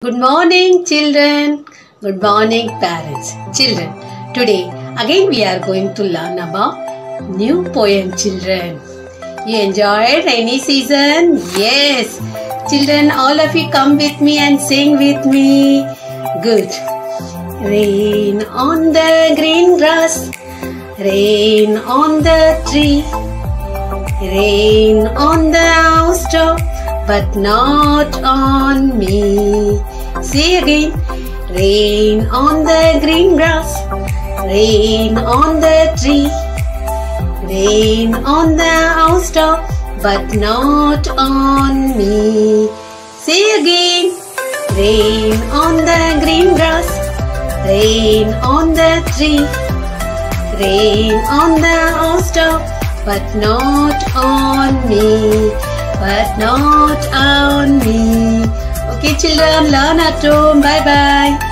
Good morning, children. Good morning, parents. Children, today again we are going to learn about new poem, children. You enjoyed rainy season? Yes. Children, all of you come with me and sing with me. Good. Rain on the green grass, rain on the tree, rain on the house top, but not on me. Say again. Rain on the green grass, rain on the tree, rain on the house top, but not on me. Say again. Rain on the green grass, rain on the tree, rain on the house top, but not on me. But not on me. Okay, children, learn at home. Bye bye.